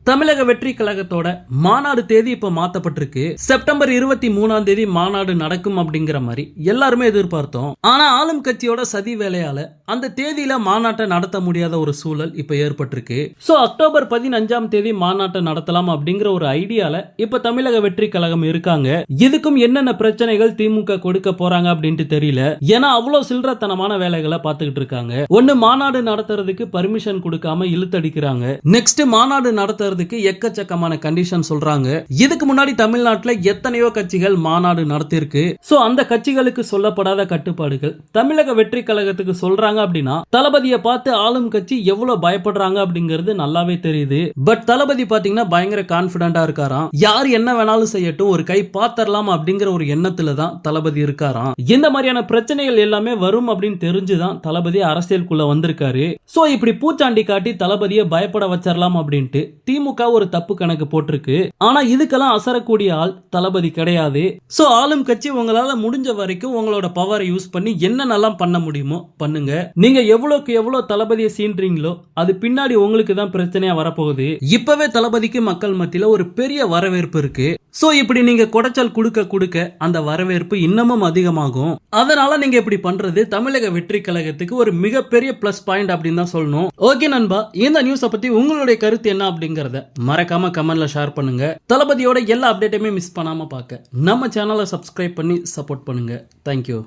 தமிழக வெற்றி கழகத்தோட மாநாடு தேதி இப்ப மாத்தப்பட்டிருக்கு. செப்டம்பர் 23ஆம் தேதி மாநாடு நடக்கும் அப்படிங்கிற மாதிரி எல்லாருமே எதிர்பார்த்தோம். ஆனா ஆளும் கட்சியோட சதி வேலையால அந்த தேதியில மாநாட்டை நடத்த முடியாத ஒரு சூழல் இப்ப ஏற்பட்டிருக்கு. சோ அக்டோபர் 15ஆம் தேதி மாநாட்டை நடத்தலாம் அப்படிங்கிற ஒரு ஐடியால இப்ப தமிழக வெற்றி கழகம் இருக்காங்க. இதுக்கும் என்னென்ன பிரச்சனைகள் திமுக கொடுக்க போறாங்க அப்படின்ட்டு தெரியல. ஏன்னா அவ்வளவு சில்லறத்தனமான வேலைகளை பார்த்துக்கிட்டு இருக்காங்க. ஒன்னு மாநாடு நடத்துறதுக்கு பர்மிஷன் கொடுக்காம இழுத்தடிக்கிறாங்க. நெக்ஸ்ட் மாநாடு நடத்த எக்கச்சக்கமான கண்டிஷன் சொல்றாங்க. இதுக்கு முன்னாடி தமிழ்நாட்டில் எத்தனையோ கட்சிகள் மாநாடு நடத்திருக்கு. சோ அந்த கட்சிகளுக்கு சொல்லப்படாத கட்டுப்பாடுகள் தமிழக வெற்றி கழகத்துக்கு சொல்றாங்க அப்படின்னா தளபதியை பார்த்து ஆளும் கட்சி எவ்வளவு பயப்படுறாங்க அப்படிங்கிறது நல்லாவே தெரியுது. பட் தளபதி பாத்தீங்கன்னா பயங்கர கான்பிடண்டா இருக்காராம். யார் என்ன வேணாலும் செய்யட்டும், ஒரு கை பாத்தரலாம் அப்படிங்கிற ஒரு எண்ணத்துல தான் தளபதி இருக்காராம். இந்த மாதிரியான பிரச்சனைகள் எல்லாமே வரும் அப்படின்னு தெரிஞ்சுதான் தளபதி அரசியலுக்குள்ள வந்திருக்காரு. சோ இப்படி பூச்சாண்டி காட்டி தளபதியை பயப்பட வச்சிடலாம் அப்படின்ட்டு திமுக ஒரு தப்பு கணக்கு போட்டிருக்கு. ஆனா இதுக்கெல்லாம் அசரக்கூடிய ஆள் தளபதி கிடையாது. சோ ஆளும் கட்சி உங்களால முடிஞ்ச வரைக்கும் உங்களோட பவரை யூஸ் பண்ணி என்னென்னலாம் பண்ண முடியுமோ பண்ணுங்க. நீங்க எவ்வளவுக்கு எவ்வளவு தளபதியை சீன்றீங்களோ அது பின்னாடி உங்களுக்கு தான் பிரச்சனையா வரப்போகுது. இப்பவே தளபதிக்கு மக்கள் மத்தியில ஒரு பெரிய வரவேற்பு இருக்கு. சோ இப்படி நீங்க குடைச்சல் கொடுக்க அந்த வரவேற்பு இன்னமும் அதிகமாகும். அதனால நீங்க இப்படி பண்றது தமிழக வெற்றி கழகத்துக்கு ஒரு மிகப்பெரிய பிளஸ் பாயிண்ட் அப்படின்னு தான் சொல்லணும். ஓகே நண்பா, இந்த நியூஸை பத்தி உங்களுடைய கருத்து என்ன அப்படிங்கறத மறக்காம கமெண்ட்ல ஷேர் பண்ணுங்க. தளபதியோட எல்லா அப்டேட்டையுமே மிஸ் பண்ணாம பார்க்க நம்ம சேனலை சப்ஸ்கிரைப் பண்ணி சப்போர்ட் பண்ணுங்க. தேங்க்யூ.